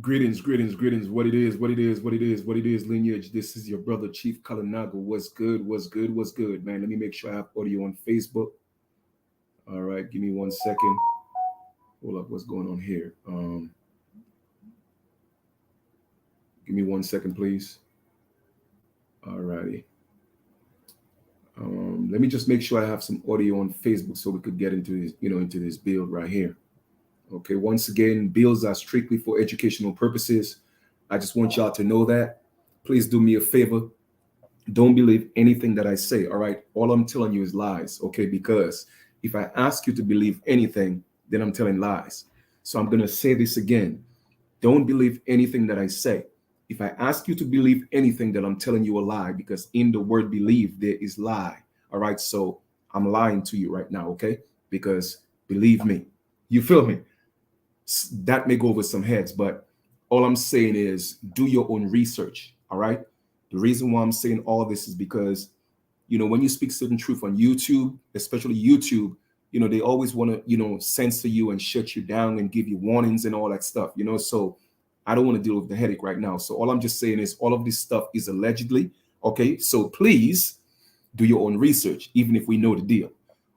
Greetings, greetings, greetings. What it is, what it is, what it is, what it is, lineage. This is your brother Chief Kalinago. What's good? What's good? What's good, man? Let me make sure I have audio on Facebook. All right, give me 1 second. Hold up, what's going on here? Give me 1 second, please. All righty. Let me just make sure I have some audio on Facebook so we could get into this, into this build right here. Okay, once again, bills are strictly for educational purposes. I just want y'all to know that. Please do me a favor. Don't believe anything that I say, all right? All I'm telling you is lies, okay? Because if I ask you to believe anything, then I'm telling lies. So I'm going to say this again. Don't believe anything that I say. If I ask you to believe anything, then I'm telling you a lie, because in the word believe, there is lie, all right? So I'm lying to you right now, okay? Because believe me, you feel me? That may go over some heads, but all I'm saying is do your own research. All right. The reason why I'm saying all this is because, when you speak certain truth on YouTube, especially YouTube, they always want to, censor you and shut you down and give you warnings and all that stuff, so I don't want to deal with the headache right now. So all I'm just saying is all of this stuff is allegedly. Okay. So please do your own research, even if we know the deal.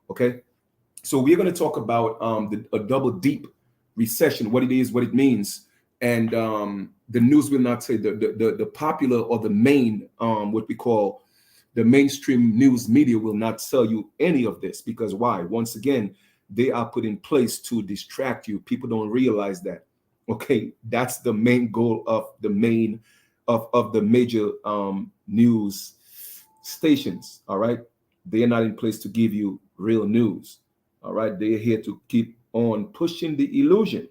Okay. So we're going to talk about a double deep recession, what it is, what it means, and the news will not say the popular or the main what we call the mainstream news media will not tell you any of this, because why? Once again, they are put in place to distract you. People don't realize that. Okay, that's the main goal of the of the major news stations. All right, they are not in place to give you real news. All right, they're here to keep on pushing the illusion,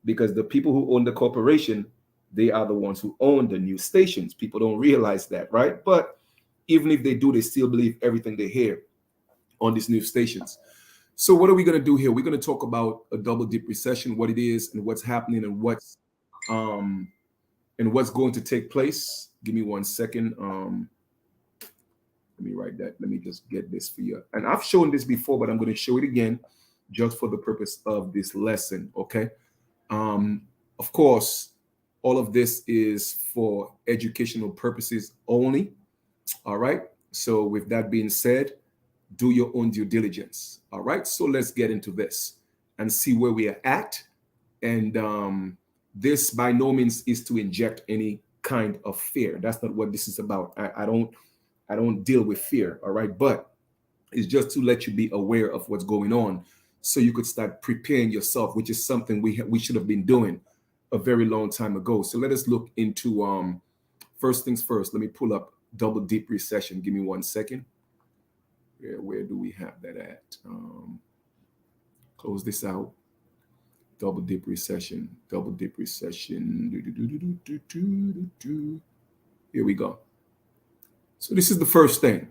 because the people who own the corporation, they are the ones who own the news stations. People don't realize that, right? But even if they do, they still believe everything they hear on these news stations. So what are we going to do here? We're going to talk about a double dip recession, what it is and what's happening um and what's going to take place. Give me 1 second. Let me write that. Let me just get this for you. And I've shown this before, but I'm going to show it again just for the purpose of this lesson. Okay. Of course, all of this is for educational purposes only. All right. So with that being said, do your own due diligence. All right. So let's get into this and see where we are at. And this by no means is to inject any kind of fear. That's not what this is about. I don't deal with fear. All right. But it's just to let you be aware of what's going on, so you could start preparing yourself, which is something we should have been doing a very long time ago. So let us look into first things first. Let me pull up double deep recession. Give me 1 second. Yeah, where do we have that at? Close this out. Double dip recession. Double dip recession. Here we go. So this is the first thing.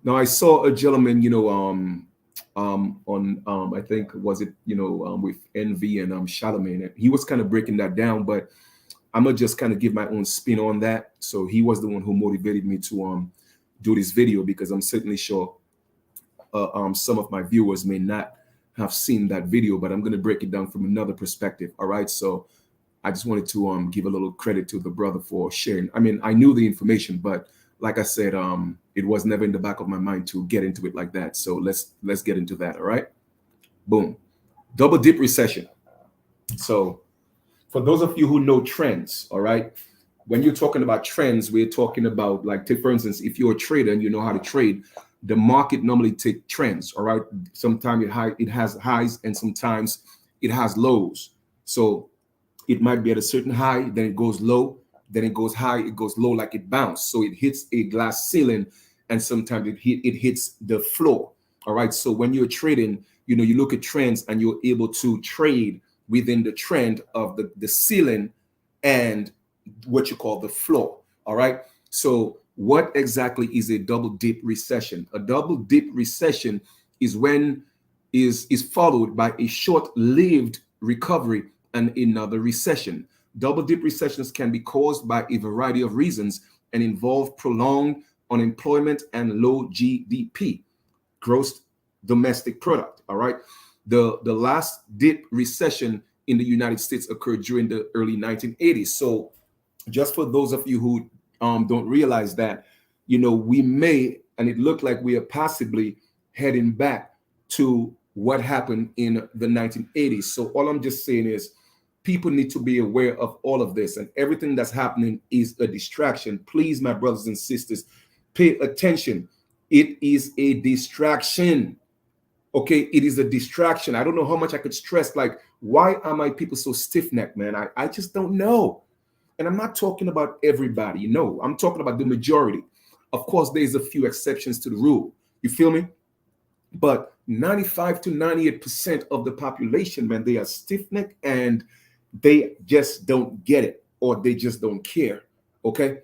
Now I saw a gentleman, on I think was it with Envy and Charlemagne. He was kind of breaking that down, but I'm gonna just kind of give my own spin on that. So he was the one who motivated me to do this video, because I'm certainly sure some of my viewers may not have seen that video, but I'm gonna break it down from another perspective. All right, so I just wanted to give a little credit to the brother for sharing. I mean, I knew the information, but like I said, it was never in the back of my mind to get into it like that. So let's get into that. All right. Boom. Double dip recession. So for those of you who know trends, all right, when you're talking about trends, we're talking about, like, take for instance, if you're a trader and you know how to trade, the market normally take trends. All right. Sometimes it has highs and sometimes it has lows. So it might be at a certain high, then it goes low. Then it goes high, it goes low, like it bounced. So it hits a glass ceiling, and sometimes it hits the floor. All right. So when you're trading, you look at trends and you're able to trade within the trend of the ceiling and what you call the floor. All right. So what exactly is a double dip recession? A double dip recession is when is followed by a short-lived recovery and another recession. Double dip recessions can be caused by a variety of reasons and involve prolonged unemployment and low GDP, gross domestic product. All right. The last dip recession in the United States occurred during the early 1980s. So just for those of you who don't realize that, we may, and it looked like we are possibly heading back to what happened in the 1980s. So all I'm just saying is people need to be aware of all of this, and everything that's happening is a distraction. Please, my brothers and sisters, pay attention. It is a distraction. Okay, it is a distraction. I don't know how much I could stress, like, why are my people so stiff-necked, man? I just don't know. And I'm not talking about everybody, no. I'm talking about the majority. Of course, there's a few exceptions to the rule. You feel me? But 95 to 98% of the population, man, they are stiff-necked and they just don't get it, or they just don't care. Okay?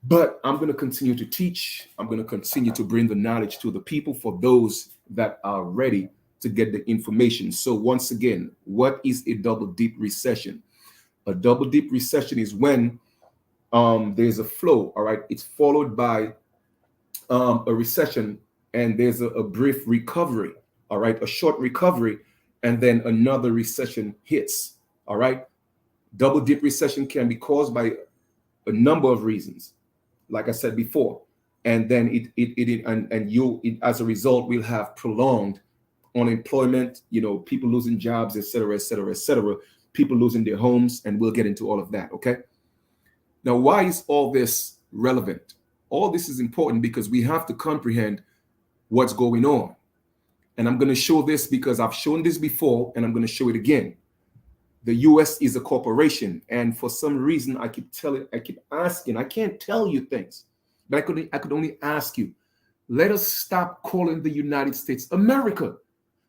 But I'm going to continue to teach. I'm going to continue to bring the knowledge to the people for those that are ready to get the information. So once again, what is a double dip recession? A double dip recession is when there's a flow, all right? It's followed by a recession, and there's a brief recovery, all right? A short recovery, and then another recession hits, all right? Double dip recession can be caused by a number of reasons, like I said before. And then as a result, we'll have prolonged unemployment, people losing jobs, et cetera, et cetera, et cetera, people losing their homes, and we'll get into all of that, okay? Now, why is all this relevant? All this is important because we have to comprehend what's going on. And I'm going to show this because I've shown this before, and I'm going to show it again. The US is a corporation, and for some reason, I keep asking, I can't tell you things, but I could only ask you, let us stop calling the United States America.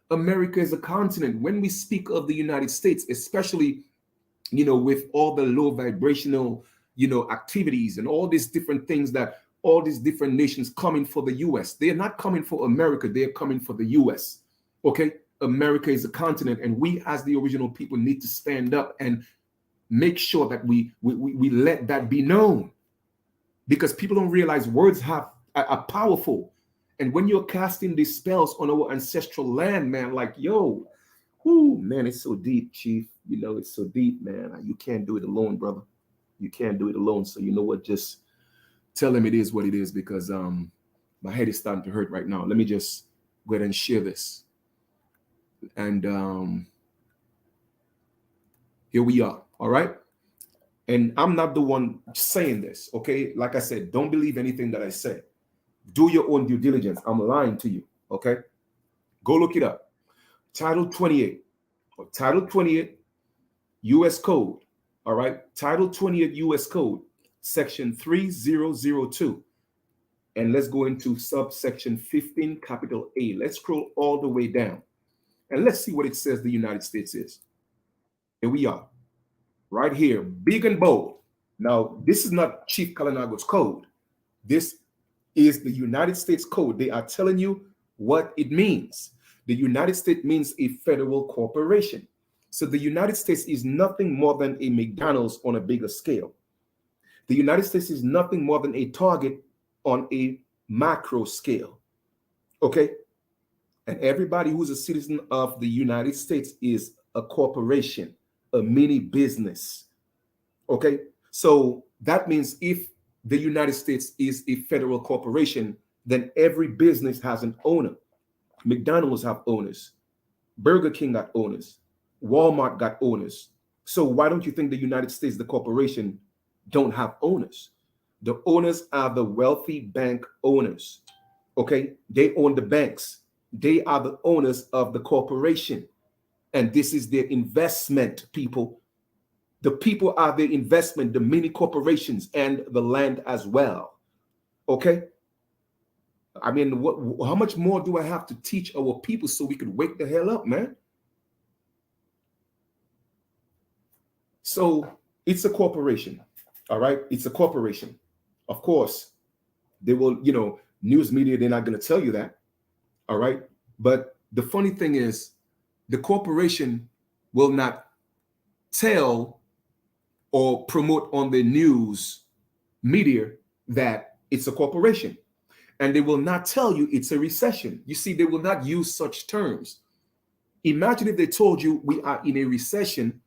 America is a continent. When we speak of the United States, especially, with all the low vibrational, activities and all these different things that all these different nations coming for the US, they are not coming for America, they are coming for the US. Okay? America is a continent, and we as the original people need to stand up and make sure that we let that be known, because people don't realize words are powerful. And when you're casting these spells on our ancestral land, man, like, yo, whoo, man, it's so deep, Chief. It's so deep, man. You can't do it alone, brother. You can't do it alone. So you know what? Just tell him it is what it is, because my head is starting to hurt right now. Let me just go ahead and share this. And here we are. All right. And I'm not the one saying this. Okay. Like I said, don't believe anything that I say. Do your own due diligence. I'm lying to you. Okay. Go look it up. Title 28 or Title 28 U.S. Code. All right. Title 28 U.S. Code, Section 3002. And let's go into subsection 15, capital A. Let's scroll all the way down. And let's see what it says the United States is. Here we are, right here, big and bold. Now, this is not Chief Kalinago's code. This is the United States Code. They are telling you what it means. The United States means a federal corporation. So the United States is nothing more than a McDonald's on a bigger scale. The United States is nothing more than a Target on a macro scale. Okay? And everybody who's a citizen of the United States is a corporation, a mini business. Okay? So that means if the United States is a federal corporation, then every business has an owner. McDonald's have owners. Burger King got owners. Walmart got owners. So why don't you think the United States, the corporation, don't have owners? The owners are the wealthy bank owners. Okay? They own the banks. They are the owners of the corporation. And this is their investment, people. The people are their investment, the mini corporations and the land as well. Okay? I mean, how much more do I have to teach our people so we could wake the hell up, man? So it's a corporation. All right? It's a corporation. Of course, they will, news media, they're not going to tell you that. All right. But the funny thing is, the corporation will not tell or promote on the news media that it's a corporation. And they will not tell you it's a recession. You see, they will not use such terms. Imagine if they told you we are in a recession,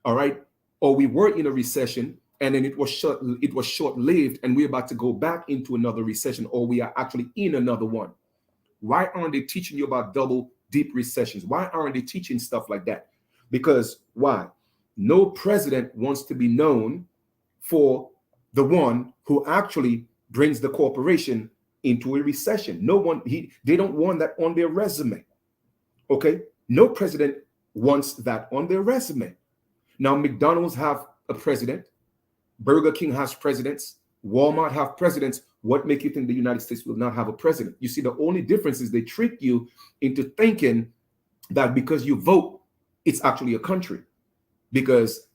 all right, or we were in a recession, and then it was short-lived, and we're about to go back into another recession, or we are actually in another one. Why aren't they teaching you about double deep recessions? Why aren't they teaching stuff like that? Because why? No president wants to be known for the one who actually brings the corporation into a recession. No one, they don't want that on their resume. Okay? No president wants that on their resume. Now, McDonald's have a president, Burger King has presidents, Walmart have presidents. What make you think the United States will not have a president? You see, the only difference is they trick you into thinking that because you vote, it's actually a country. Because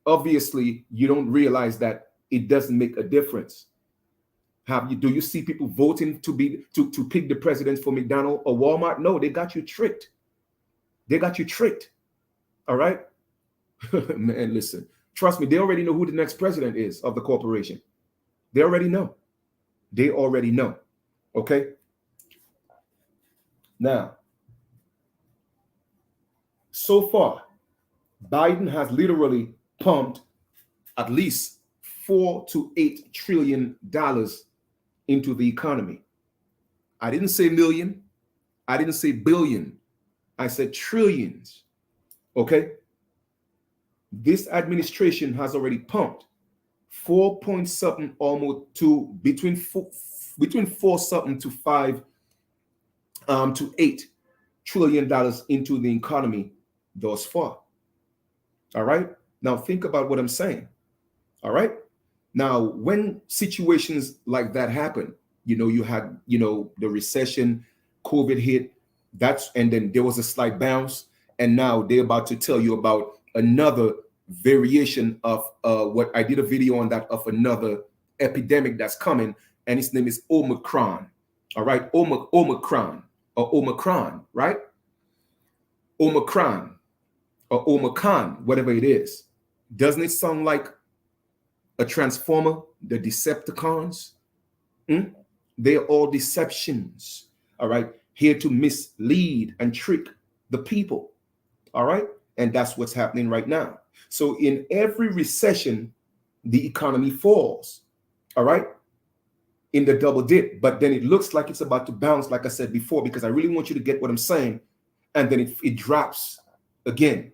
obviously you don't realize that it doesn't make a difference. Do you see people voting to pick the president for McDonald's or Walmart? No, they got you tricked. They got you tricked. All right? Man, listen. Trust me, they already know who the next president is of the corporation. They already know. They already know. Okay? Now, so far, Biden has literally pumped at least $4 to $8 trillion into the economy. I didn't say million. I didn't say billion. I said trillions. Okay? This administration has already pumped 4 point something almost to between 4 something to 5 to $8 trillion into the economy thus far. All right. Now think about what I'm saying. All right. Now, when situations like that happen, you had, the recession, COVID hit, and then there was a slight bounce. And now they're about to tell you about another variation of what I did a video on that, of another epidemic that's coming, and its name is Omicron. All right, Omicron, right? Omicron or Omicron, whatever it is. Doesn't it sound like a transformer? The Decepticons? They're all deceptions. All right, here to mislead and trick the people. All right, and that's what's happening right now. So in every recession, the economy falls, all right, in the double dip. But then it looks like it's about to bounce, like I said before, because I really want you to get what I'm saying. And then it drops again,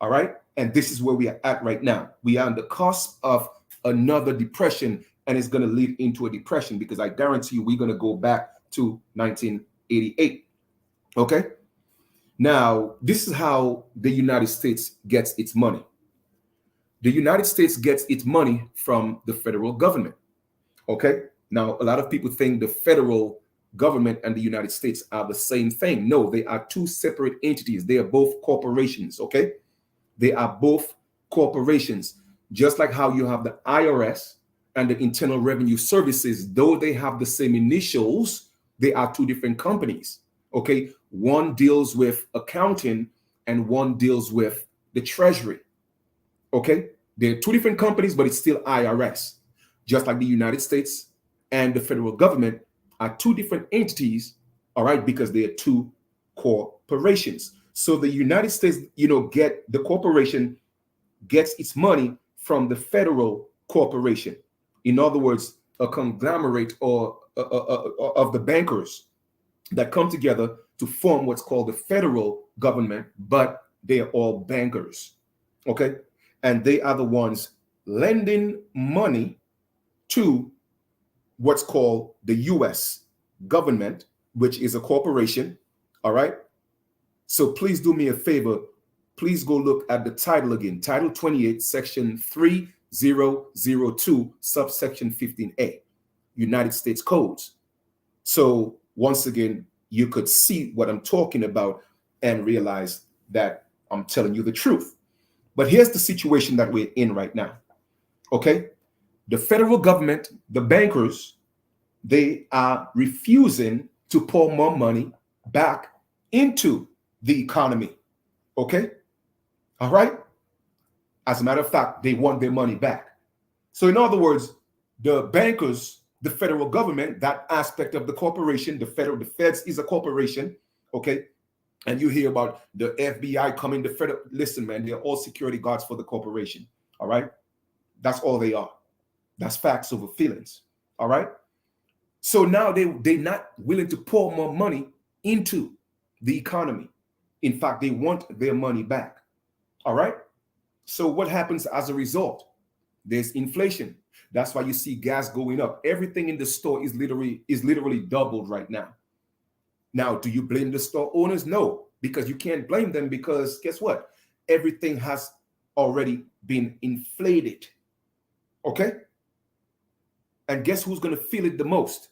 all right? And this is where we are at right now. We are on the cusp of another depression, and it's going to lead into a depression, because I guarantee you we're going to go back to 1988, okay? Now, this is how the United States gets its money. The United States gets its money from the federal government. Okay? Now, a lot of people think the federal government and the United States are the same thing. No, they are two separate entities. They are both corporations. Okay? They are both corporations. Just like how you have the IRS and the Internal Revenue Services, though they have the same initials, they are two different companies. Okay? One deals with accounting and one deals with the treasury. Okay? They're two different companies, but it's still IRS. Just like the United States and the federal government are two different entities, all right, because they are two corporations. So the United States, the corporation gets its money from the federal corporation. In other words, a conglomerate or of the bankers that come together to form what's called the federal government, but they are all bankers, okay? And they are the ones lending money to what's called the U.S. government, which is a corporation, all right? So please do me a favor. Please go look at the title again. Title 28, Section 3002, subsection 15A, United States Codes. So once again, you could see what I'm talking about and realize that I'm telling you the truth. But here's the situation that we're in right now, okay? The federal government, the bankers, they are refusing to pour more money back into the economy, okay? All right? As a matter of fact, they want their money back. So in other words, the bankers, the federal government, that aspect of the corporation, the feds is a corporation, okay? And you hear about the FBI coming, the federal. Listen, man, they're all security guards for the corporation. All right. That's all they are. That's facts over feelings. All right. So now they're not willing to pour more money into the economy. In fact, they want their money back. All right. So what happens as a result? There's inflation. That's why you see gas going up. Everything in the store is literally doubled right now. Now, do you blame the store owners? No, because you can't blame them, because guess what? Everything has already been inflated. Okay? And guess who's going to feel it the most?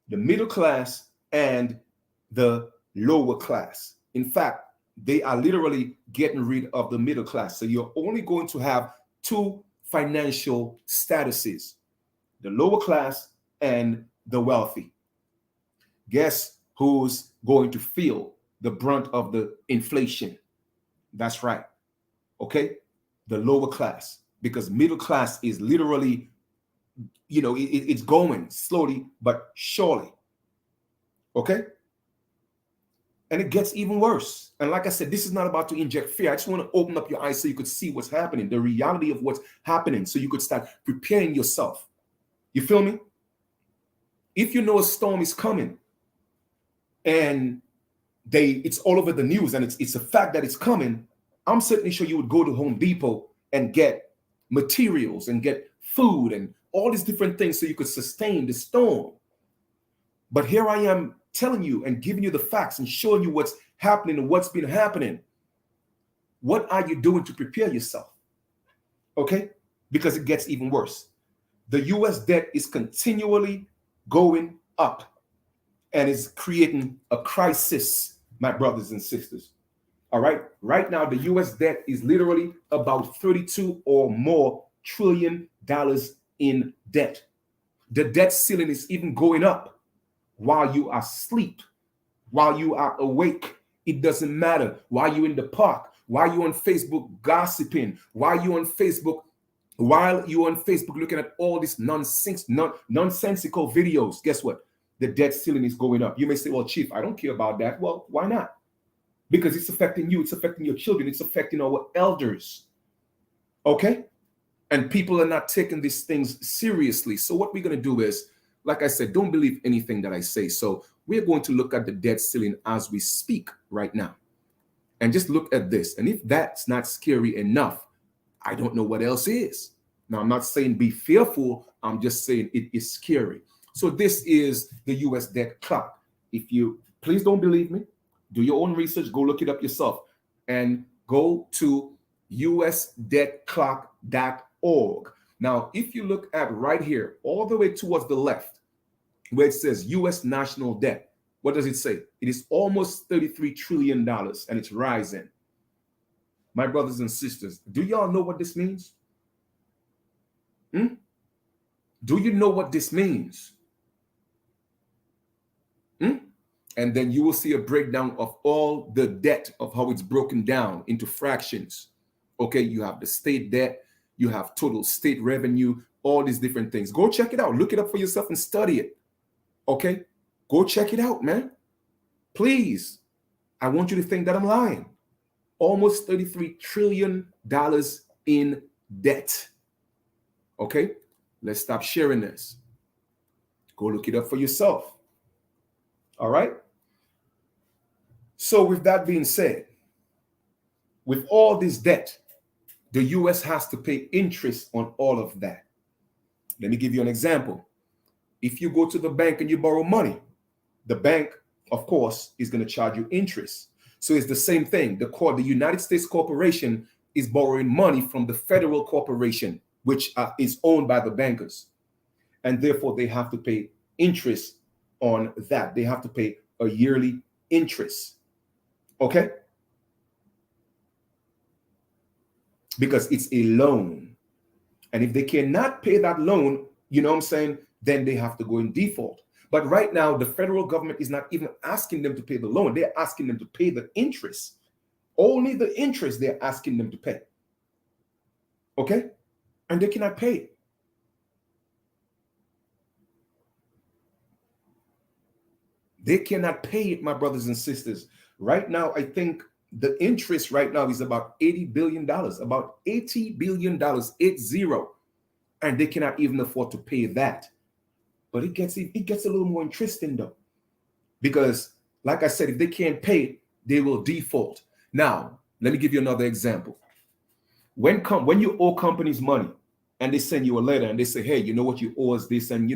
The middle class and the lower class. In fact, they are literally getting rid of the middle class. So you're only going to have two financial statuses: the lower class and the wealthy. Guess who's going to feel the brunt of the inflation? That's right. Okay? The lower class. Because middle class is literally, it's going slowly but surely. Okay? And it gets even worse. And like I said, this is not about to inject fear. I just want to open up your eyes so you could see what's happening, the reality of what's happening, so you could start preparing yourself. You feel me? If you know a storm is coming and it's all over the news and it's a fact that it's coming, I'm certainly sure you would go to Home Depot and get materials and get food and all these different things so you could sustain the storm. But here I am telling you and giving you the facts and showing you what's happening and what's been happening. What are you doing to prepare yourself? Okay? Because it gets even worse. The US debt is continually going up and is creating a crisis, my brothers and sisters. All right? Right now, the US debt is literally about 32 or more trillion dollars in debt. The debt ceiling is even going up while you are asleep, while you are awake. It doesn't matter. While you're in the park, while you're on Facebook gossiping, while you're on Facebook looking at all these nonsensical videos, guess what? The debt ceiling is going up. You may say, well, Chief, I don't care about that. Well, why not? Because it's affecting you. It's affecting your children. It's affecting our elders. Okay? And people are not taking these things seriously. So what we're going to do is, like I said, don't believe anything that I say. So we're going to look at the debt ceiling as we speak right now. And just look at this. And if that's not scary enough, I don't know what else is. Now, I'm not saying be fearful. I'm just saying it is scary. So this is the US debt clock. If you please don't believe me, do your own research, go look it up yourself, and go to usdebtclock.org. Now, if you look at right here, all the way towards the left, where it says US national debt, what does it say? It is almost $33 trillion and it's rising. My brothers and sisters, do y'all know what this means? Do you know what this means? And then you will see a breakdown of all the debt, of how it's broken down into fractions. Okay, you have the state debt, you have total state revenue, all these different things. Go check it out. Look it up for yourself and study it. Okay, go check it out, man. Please, I want you to think that I'm lying. Almost $33 trillion in debt. Okay, let's stop sharing this. Go look it up for yourself. All right. So with that being said, with all this debt, the US has to pay interest on all of that. Let me give you an example. If you go to the bank and you borrow money, the bank, of course, is going to charge you interest. So it's the same thing. The United States corporation is borrowing money from the federal corporation, which is owned by the bankers. And therefore, they have to pay interest on that. They have to pay a yearly interest. Okay? Because it's a loan. And if they cannot pay that loan, you know what I'm saying, then they have to go in default. But right now, the federal government is not even asking them to pay the loan. They're asking them to pay the interest. Only the interest they're asking them to pay. Okay? And they cannot pay it. They cannot pay it, my brothers and sisters. Right now, I think the interest right now is about $80 billion, about $80 billion, 80, and they cannot even afford to pay that. But it gets a little more interesting though, because like I said, if they can't pay, they will default. Now, let me give you another example. When you owe companies money and they send you a letter and they say, hey, you know what, you owe us this, and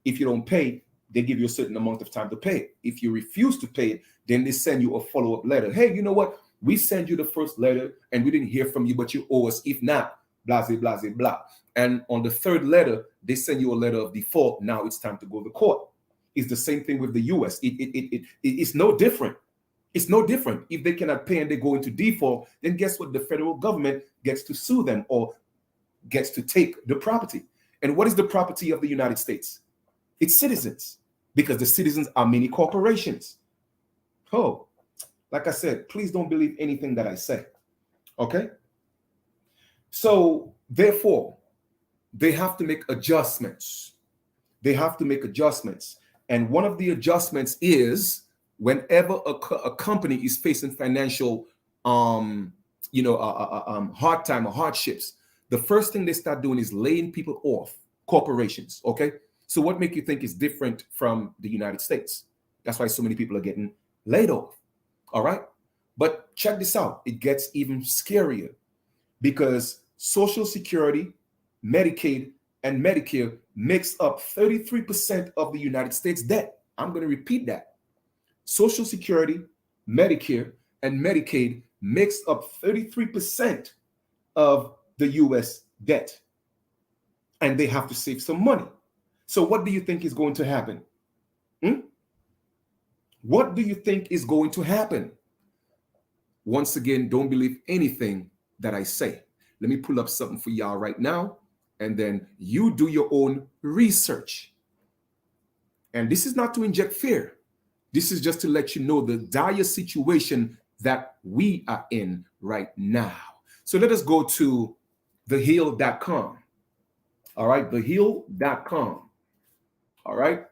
if you don't pay, they give you a certain amount of time to pay. If you refuse to pay it, then they send you a follow-up letter. Hey, you know what? We sent you the first letter and we didn't hear from you, but you owe us. If not, blah, blah, blah, blah. And on the third letter, they send you a letter of default. Now it's time to go to court. It's the same thing with the US. It's no different. It's no different. If they cannot pay and they go into default, then guess what? The federal government gets to sue them or gets to take the property. And what is the property of the United States? It's citizens, because the citizens are mini corporations. Oh, like I said, please don't believe anything that I say. Okay? So therefore, they have to make adjustments. They have to make adjustments. And one of the adjustments is whenever a company is facing financial hard time or hardships, the first thing they start doing is laying people off, corporations. Okay. So what make you think is different from the United States? That's why so many people are getting laid off. All right. But check this out. It gets even scarier, because Social Security, Medicaid, and Medicare makes up 33% of the United States debt. I'm going to repeat that. Social Security, Medicare, and Medicaid makes up 33% of the US debt. And they have to save some money. So what do you think is going to happen? What do you think is going to happen? Once again, don't believe anything that I say. Let me pull up something for y'all right now, and then you do your own research. And this is not to inject fear. This is just to let you know the dire situation that we are in right now. So let us go to thehill.com. All right, thehill.com. All right.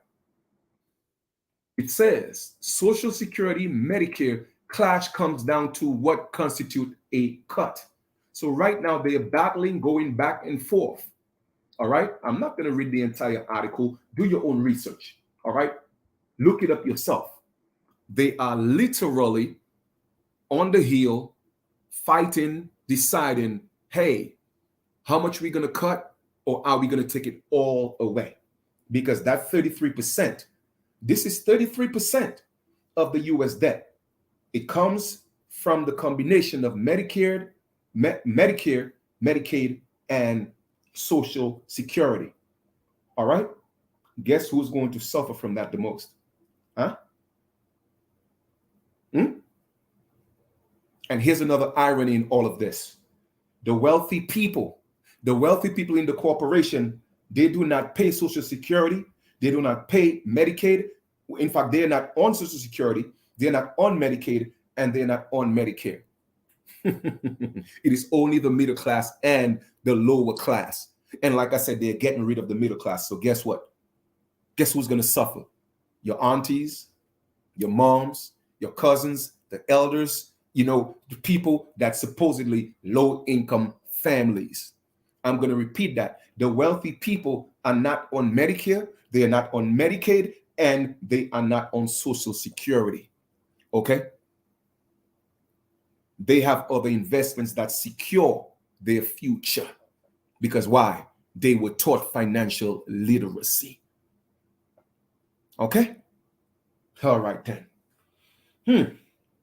It says Social Security, Medicare clash comes down to what constitute a cut. So right now they are battling, going back and forth. All right. I'm not going to read the entire article. Do your own research. All right. Look it up yourself. They are literally on the hill, fighting, deciding, hey, how much are we going to cut, or are we going to take it all away? Because that 33%, this is 33% of the US debt. It comes from the combination of Medicare, Medicaid, and Social Security. All right? Guess who's going to suffer from that the most? Huh? And here's another irony in all of this. The wealthy people in the corporation, they do not pay Social Security. They do not pay Medicaid. In fact, they're not on Social Security. They're not on Medicaid, and they're not on Medicare. It is only the middle class and the lower class. And like I said, they're getting rid of the middle class. So guess what? Guess who's going to suffer? Your aunties, your moms, your cousins, the elders, the people that supposedly low income families. I'm going to repeat that. The wealthy people are not on Medicare, they are not on Medicaid, and they are not on Social Security. Okay? They have other investments that secure their future. Because why? They were taught financial literacy. Okay? All right then.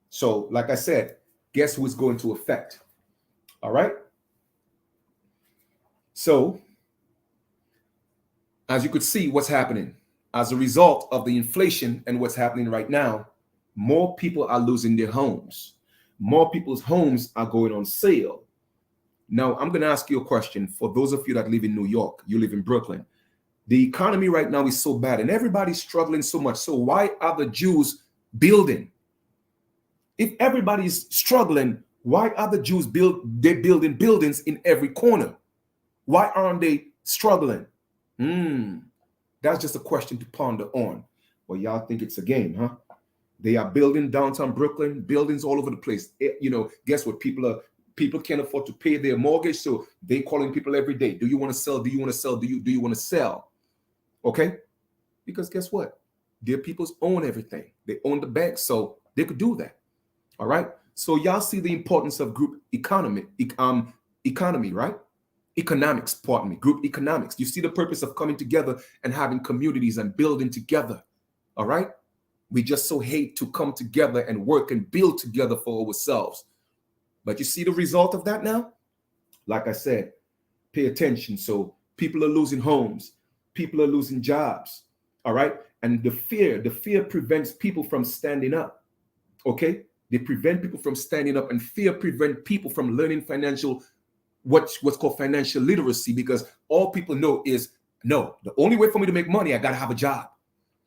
So, like I said, guess who it's going to affect? All right? So, as you could see, what's happening as a result of the inflation and what's happening right now, more people are losing their homes. More people's homes are going on sale. Now, I'm going to ask you a question. For those of you that live in New York, you live in Brooklyn. The economy right now is so bad and everybody's struggling so much. So why are the Jews building? If everybody's struggling, why are the Jews they're building buildings in every corner? Why aren't they struggling? That's just a question to ponder on. Well, y'all think it's a game, huh? They are building downtown Brooklyn, buildings all over the place. Guess what? People can't afford to pay their mortgage, so they calling people every day. Do you want to sell? Do you want to sell? Do you want to sell? Okay, because guess what? Their peoples own everything. They own the bank, so they could do that. All right. So y'all see the importance of group economy, right? Economics, pardon me, group economics. You see the purpose of coming together and having communities and building together. All right. We just so hate to come together and work and build together for ourselves. But you see the result of that now? Like I said, pay attention. So people are losing homes. People are losing jobs. All right. And the fear prevents people from standing up. Okay. They prevent people from standing up, and fear prevent people from learning what's called financial literacy, because all people know is, no, the only way for me to make money, I got to have a job.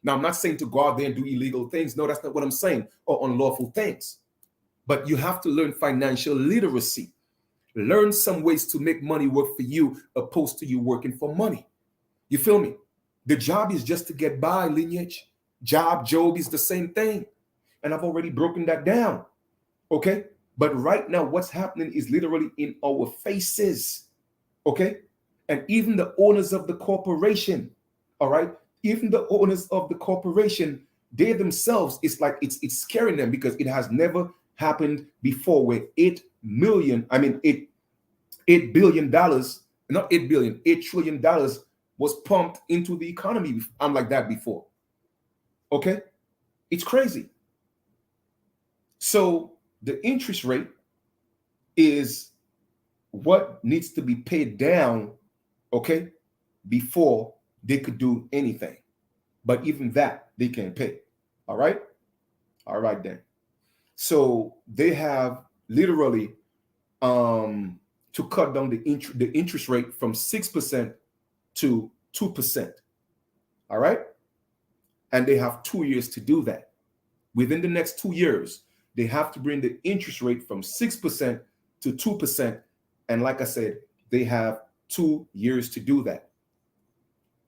Now, I'm not saying to go out there and do illegal things. No, that's not what I'm saying, or unlawful things. But you have to learn financial literacy. Learn some ways to make money work for you, opposed to you working for money. You feel me? The job is just to get by, lineage. Job is the same thing. And I've already broken that down. Okay? But right now, what's happening is literally in our faces. Okay? And even the owners of the corporation, all right? Even the owners of the corporation, they themselves, it's like it's scaring them, because it has never happened before, where $8 trillion was pumped into the economy unlike that before. Okay? It's crazy. So the interest rate is what needs to be paid down, okay, before they could do anything. But even that, they can't pay. All right? All right, then. So they have literally to cut down the interest rate from 6% to 2%. All right? And they have 2 years to do that. Within the next 2 years, they have to bring the interest rate from 6% to 2%. And like I said, they have 2 years to do that.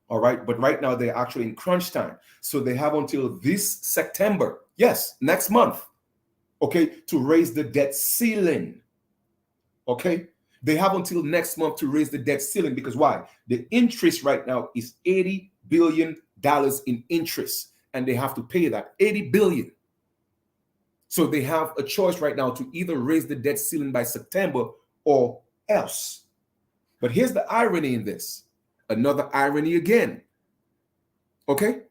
All right. But right now they're actually in crunch time. So they have until this September, yes, next month, okay, to raise the debt ceiling. Okay. They have until next month to raise the debt ceiling, because why? The interest right now is $80 billion in interest, and they have to pay that $80 billion. So they have a choice right now to either raise the debt ceiling by September or else. But here's the irony in this. Another irony again. Okay?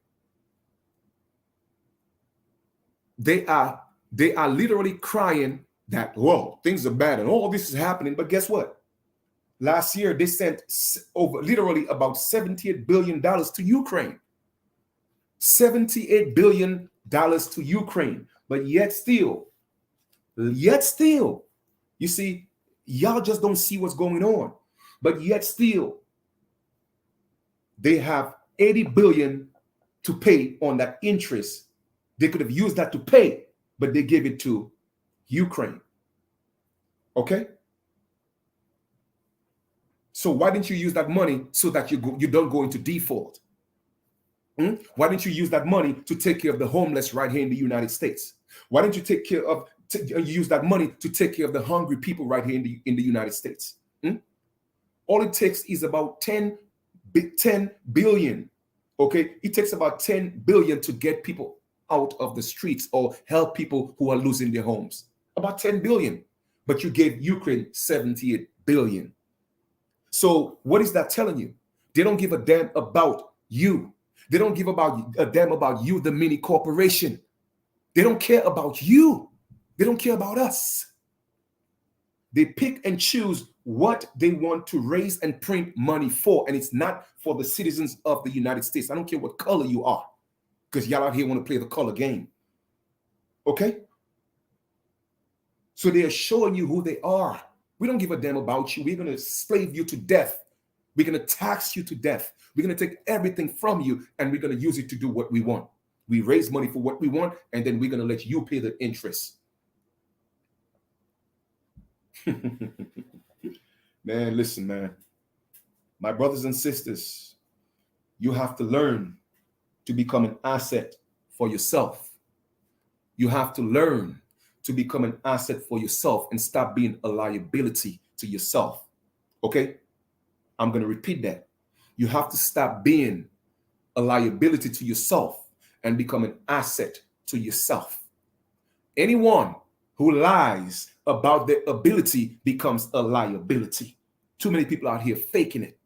They are literally crying that, whoa, things are bad and all this is happening. But guess what? Last year, they sent over literally about $78 billion to Ukraine. $78 billion to Ukraine. But yet still, you see, y'all just don't see what's going on. But yet still, they have $80 billion to pay on that interest. They could have used that to pay, but they gave it to Ukraine. Okay? So why didn't you use that money so that you don't go into default? Why didn't you use that money to take care of the homeless right here in the United States? Why didn't you use that money to take care of the hungry people right here in the United States? All it takes is about 10 billion. Okay, it takes about 10 billion to get people out of the streets or help people who are losing their homes. About 10 billion. But you gave Ukraine 78 billion. So what is that telling you? They don't give a damn about you. They don't give a damn about you, the mini corporation. They don't care about you. They don't care about us. They pick and choose what they want to raise and print money for, and it's not for the citizens of the United States. I don't care what color you are, because y'all out here want to play the color game. Okay? So they are showing you who they are. We don't give a damn about you. We're going to slave you to death. We're going to tax you to death. We're going to take everything from you, and we're going to use it to do what we want. We raise money for what we want, and then we're going to let you pay the interest. Man, listen, man. My brothers and sisters, you have to learn to become an asset for yourself. You have to learn to become an asset for yourself and stop being a liability to yourself. Okay? I'm going to repeat that. You have to stop being a liability to yourself and become an asset to yourself. Anyone who lies about their ability becomes a liability. Too many people out here faking it.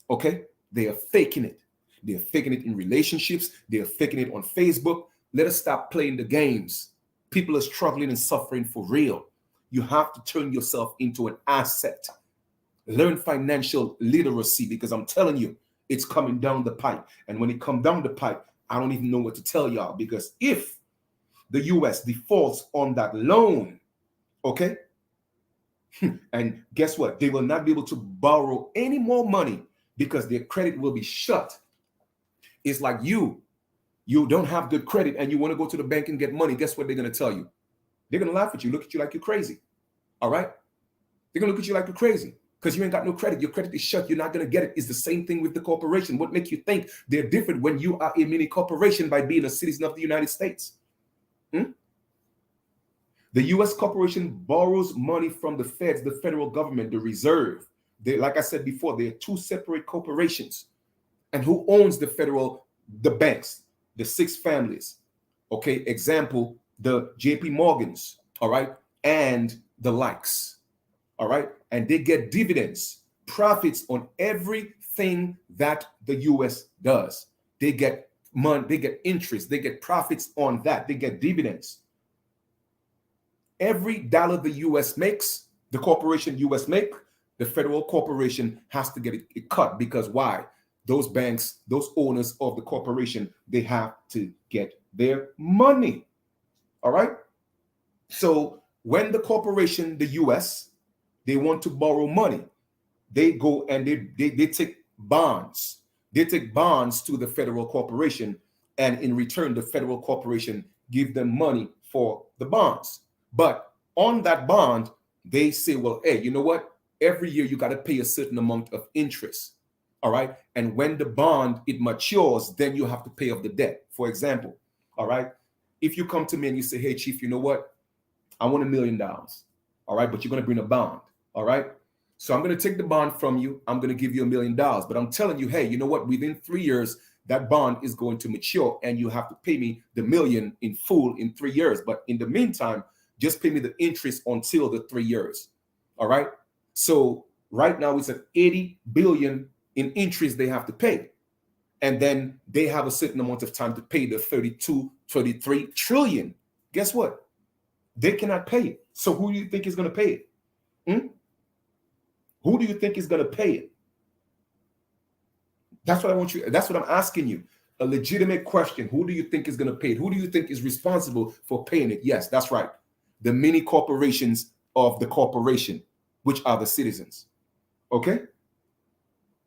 Okay? They are faking it. They're faking it in relationships. They're faking it on Facebook. Let us stop playing the games. People are struggling and suffering for real. You have to turn yourself into an asset. Learn financial literacy, because I'm telling you, it's coming down the pipe. And when it comes down the pipe, I don't even know what to tell y'all, because if the US defaults on that loan, okay, and guess what? They will not be able to borrow any more money because their credit will be shut. It's like you don't have good credit and you want to go to the bank and get money. Guess what they're going to tell you? They're going to laugh at you, look at you like you're crazy. All right? They're going to look at you like you're crazy because you ain't got no credit. Your credit is shut. You're not going to get it. It's the same thing with the corporation. What makes you think they're different when you are a mini corporation by being a citizen of the United States? The U.S. corporation borrows money from the feds, the federal government, the reserve. Like I said before, they're two separate corporations. And who owns the banks, the six families? Okay, example, the JP Morgans, all right, and the likes, all right? And they get dividends, profits on everything that the U.S. does. They get money, they get interest, they get profits on that, they get dividends. Every dollar the U.S. makes, the corporation U.S. make, the federal corporation has to get it cut, because why? Those banks, those owners of the corporation, they have to get their money. All right? So when the corporation, the U.S., they want to borrow money, they go and they take bonds. They take bonds to the federal corporation, and in return, the federal corporation give them money for the bonds. But on that bond, they say, well, hey, you know what? Every year you got to pay a certain amount of interest. All right. And when the bond, it matures, then you have to pay off the debt. For example, all right, if you come to me and you say, hey, Chief, you know what? I want $1 million. All right. But you're going to bring a bond. All right. So I'm going to take the bond from you. I'm going to give you $1 million. But I'm telling you, hey, you know what? Within 3 years, that bond is going to mature and you have to pay me the $1 million in full in 3 years. But in the meantime, just pay me the interest until the 3 years. All right. So right now it's at 80 billion in interest they have to pay. And then they have a certain amount of time to pay the 32, 33 trillion. Guess what? They cannot pay it. So who do you think is going to pay it? Who do you think is going to pay it? That's what I want you. That's what I'm asking you. A legitimate question. Who do you think is going to pay it? Who do you think is responsible for paying it? Yes, that's right. The mini corporations of the corporation, which are the citizens. Okay?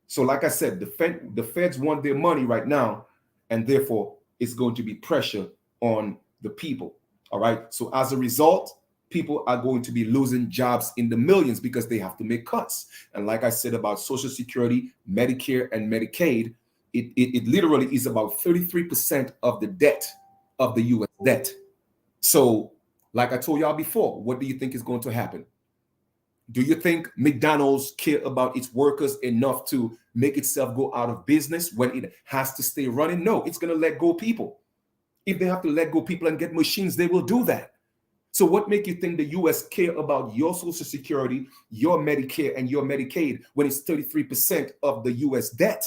So like I said, the feds want their money right now, and therefore it's going to be pressure on the people. All right? So as a result, people are going to be losing jobs in the millions because they have to make cuts. And like I said about Social Security, Medicare, and Medicaid, it literally is about 33% of the debt of the U.S. debt. So like I told y'all before, what do you think is going to happen? Do you think McDonald's care about its workers enough to make itself go out of business when it has to stay running? No, it's going to let go people. If they have to let go people and get machines, they will do that. So what make you think the U.S. care about your Social Security, your Medicare, and your Medicaid when it's 33% of the U.S. debt?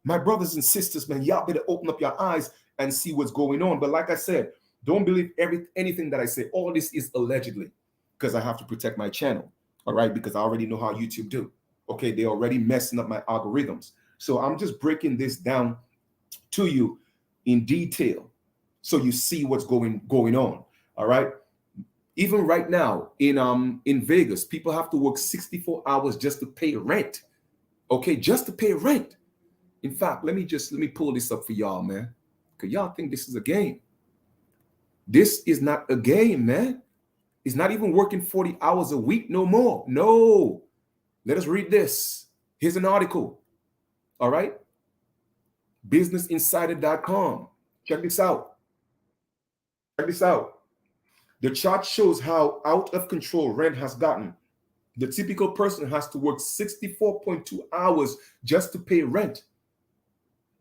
My brothers and sisters, man, y'all better open up your eyes and see what's going on. But like I said, don't believe anything that I say. All this is allegedly, because I have to protect my channel, all right? Because I already know how YouTube do. Okay, they're already messing up my algorithms. So I'm just breaking this down to you in detail so you see what's going on, all right? Even right now in Vegas, people have to work 64 hours just to pay rent, okay? Just to pay rent. In fact, let me pull this up for y'all, man, because y'all think this is a game. This is not a game, man. It's not even working 40 hours a week no more. No. Let us read this. Here's an article. All right. BusinessInsider.com. Check this out. Check this out. The chart shows how out of control rent has gotten. The typical person has to work 64.2 hours just to pay rent,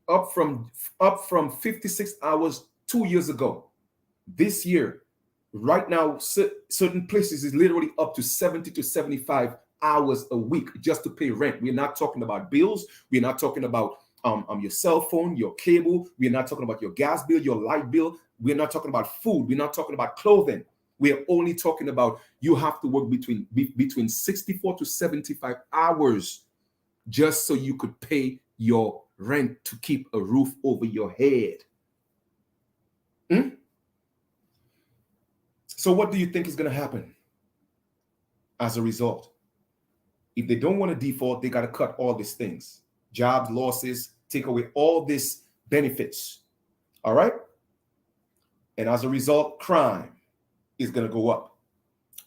up from 56 hours 2 years ago. This year, right now, certain places is literally up to 70 to 75 hours a week just to pay rent. We're not talking about bills. We're not talking about your cell phone, your cable. We're not talking about your gas bill, your light bill. We're not talking about food. We're not talking about clothing. We're only talking about you have to work between 64 to 75 hours just so you could pay your rent to keep a roof over your head. So what do you think is going to happen as a result? If they don't want to default, they got to cut all these things. Jobs, losses, take away all these benefits. All right? And as a result, crime is going to go up.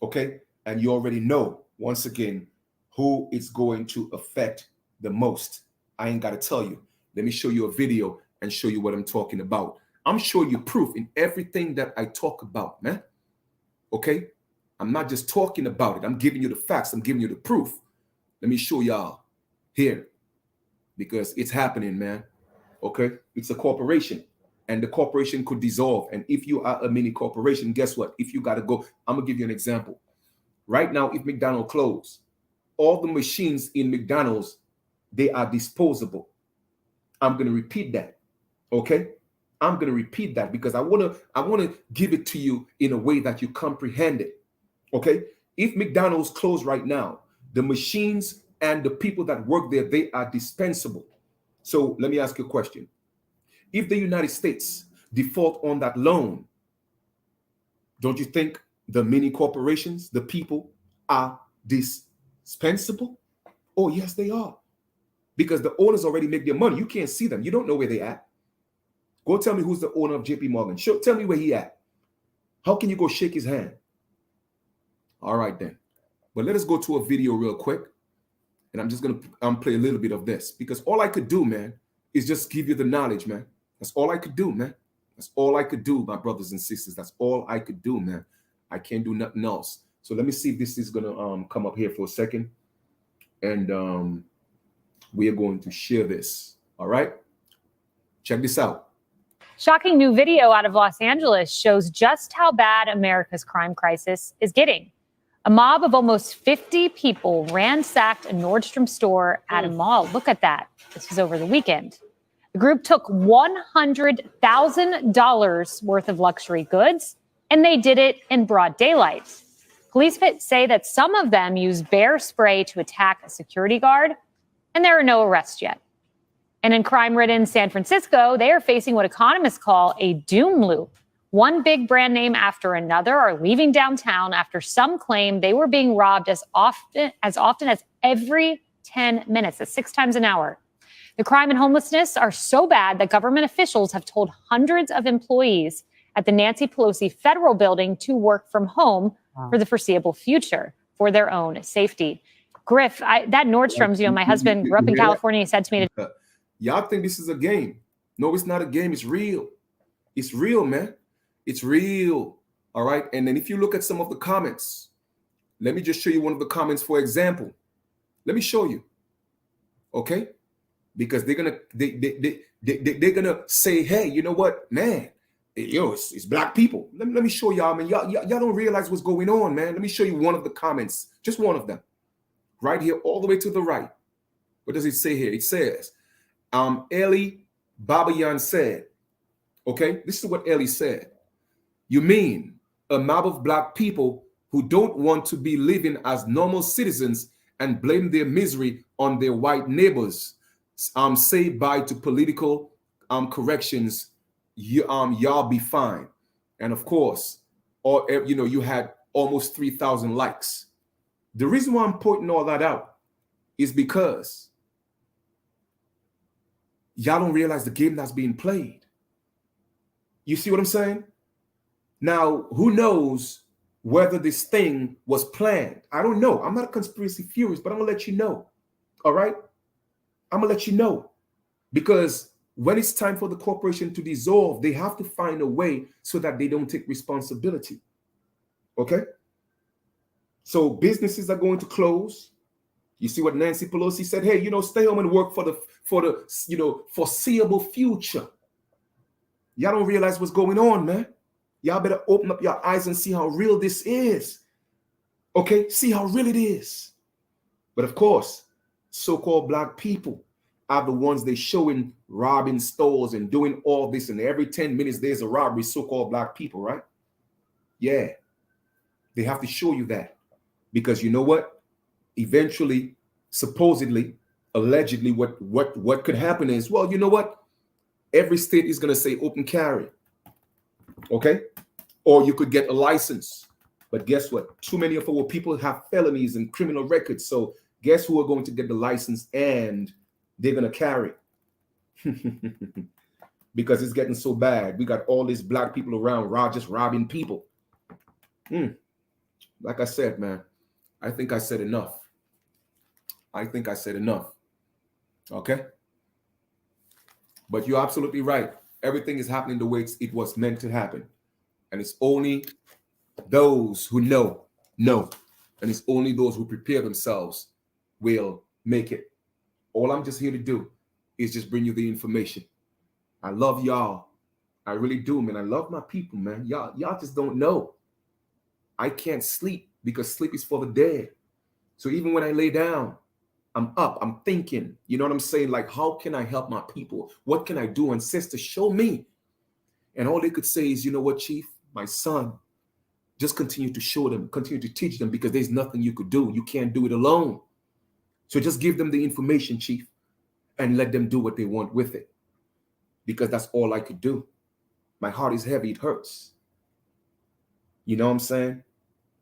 Okay? And you already know, once again, who it's going to affect the most. I ain't got to tell you. Let me show you a video and show you what I'm talking about. I'm showing you proof in everything that I talk about, man. Okay? I'm not just talking about it. I'm giving you the facts. I'm giving you the proof. Let me show y'all here because it's happening, man. Okay? It's a corporation and the corporation could dissolve. And if you are a mini corporation, guess what? If you got to go, I'm going to give you an example. Right now, if McDonald's closed, all the machines in McDonald's, they are disposable. I'm going to repeat that. Okay? I'm going to repeat that because I want to give it to you in a way that you comprehend it. Okay? If McDonald's closed right now, the machines and the people that work there, they are dispensable. So let me ask you a question. If the United States default on that loan, don't you think the mini corporations, the people, are dispensable? Oh, yes, they are. Because the owners already make their money. You can't see them. You don't know where they at. Go tell me who's the owner of JP Morgan. Tell me where he at. How can you go shake his hand? All right, then. But let us go to a video real quick. And I'm just going to play a little bit of this. Because all I could do, man, is just give you the knowledge, man. That's all I could do, man. That's all I could do, my brothers and sisters. That's all I could do, man. I can't do nothing else. So let me see if this is going to come up here for a second. And we are going to share this. All right? Check this out. Shocking new video out of Los Angeles shows just how bad America's crime crisis is getting. A mob of almost 50 people ransacked a Nordstrom store at a mall. Look at that. This was over the weekend. The group took $100,000 worth of luxury goods, and they did it in broad daylight. Police say that some of them used bear spray to attack a security guard, and there are no arrests yet. And in crime-ridden San Francisco, they are facing what economists call a doom loop. One big brand name after another are leaving downtown after some claim they were being robbed as often as every 10 minutes. That's 6 times an hour. The crime and homelessness are so bad that government officials have told hundreds of employees at the Nancy Pelosi Federal Building to work from home for the foreseeable future for their own safety. Griff, that Nordstrom's, my husband grew up in California. He said to me, y'all think this is a game. No, it's not a game. It's real. It's real, man. It's real. All right. And then if you look at some of the comments, let me just show you one of the comments, for example. Let me show you. Okay. Because they're gonna say, hey, you know what, man, it's black people. Let me show y'all, man. Y'all don't realize what's going on, man. Let me show you one of the comments, just one of them, right here, all the way to the right. What does it say here? It says, Eli Babayan said, okay, this is what Eli said. You mean a mob of black people who don't want to be living as normal citizens and blame their misery on their white neighbors? Say bye to political corrections. Y'all be fine. And of course, you had almost 3,000 likes. The reason why I'm pointing all that out is because y'all don't realize the game that's being played. You see what I'm saying? Now, who knows whether this thing was planned? I don't know. I'm not a conspiracy theorist, but I'm going to let you know. All right? I'm going to let you know. Because when it's time for the corporation to dissolve, they have to find a way so that they don't take responsibility. Okay? So businesses are going to close. You see what Nancy Pelosi said? Hey, stay home and work for the foreseeable future. Y'all don't realize what's going on, man. Y'all better open up your eyes and see how real this is. Okay? See how real it is. But of course, so-called black people are the ones they showing robbing stores and doing all this, and every 10 minutes there's a robbery, so-called black people, right? Yeah. They have to show you that. Because you know what? Eventually, supposedly, allegedly, what could happen is, well, you know what? Every state is going to say open carry. Okay? Or you could get a license. But guess what? Too many of our people have felonies and criminal records. So guess who are going to get the license and they're going to carry? Because it's getting so bad. We got all these black people around just robbing people. Like I said, man, I think I said enough. Okay? But you're absolutely right. Everything is happening the way it was meant to happen. And it's only those who know. And it's only those who prepare themselves will make it. All I'm just here to do is just bring you the information. I love y'all. I really do, man. I love my people, man. Y'all just don't know. I can't sleep because sleep is for the dead. So even when I lay down, I'm up, I'm thinking, you know what I'm saying? Like, how can I help my people? What can I do? And sister, show me. And all they could say is, you know what, Chief, my son, just continue to show them, continue to teach them, because there's nothing you could do. You can't do it alone. So just give them the information, Chief, and let them do what they want with it. Because that's all I could do. My heart is heavy, it hurts. You know what I'm saying?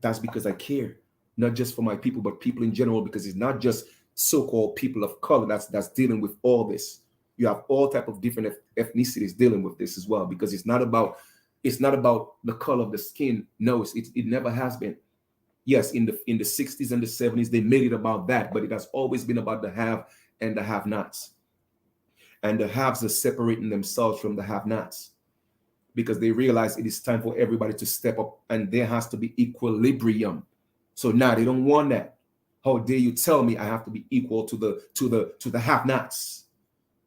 That's because I care, not just for my people, but people in general, because it's not just so-called people of color that's dealing with all this. You have all type of different ethnicities dealing with this as well, because it's not about the color of the skin. No, it never has been. Yes, in the 60s and the 70s, they made it about that, but it has always been about the have and the have-nots. And the haves are separating themselves from the have-nots, because they realize it is time for everybody to step up, and there has to be equilibrium. So now they don't want that. How dare you tell me I have to be equal to the have-nots,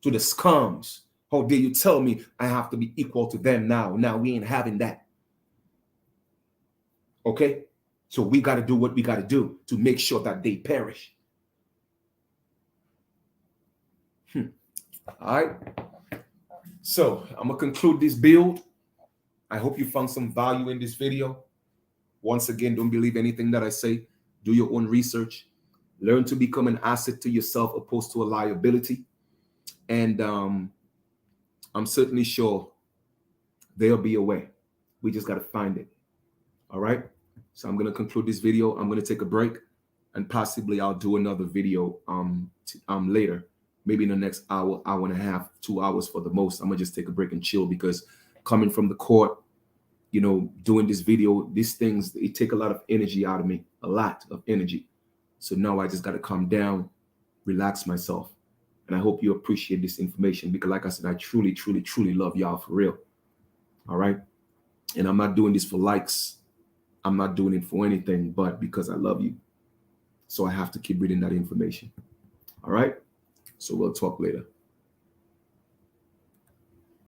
to the scums? How dare you tell me I have to be equal to them now? Now we ain't having that. Okay? So we got to do what we got to do to make sure that they perish. All right. So I'm going to conclude this build. I hope you found some value in this video. Once again, don't believe anything that I say. Do your own research. Learn to become an asset to yourself opposed to a liability. And I'm certainly sure there'll be a way. We just got to find it. All right. So I'm going to conclude this video. I'm going to take a break, and possibly I'll do another video later, maybe in the next hour, hour and a half, 2 hours for the most. I'm going to just take a break and chill, because coming from the court, doing this video, these things, it take a lot of energy out of me, a lot of energy. So now I just got to calm down, relax myself. And I hope you appreciate this information, because like I said, I truly, truly, truly love y'all for real. All right. And I'm not doing this for likes. I'm not doing it for anything but because I love you. So I have to keep reading that information. All right. So we'll talk later.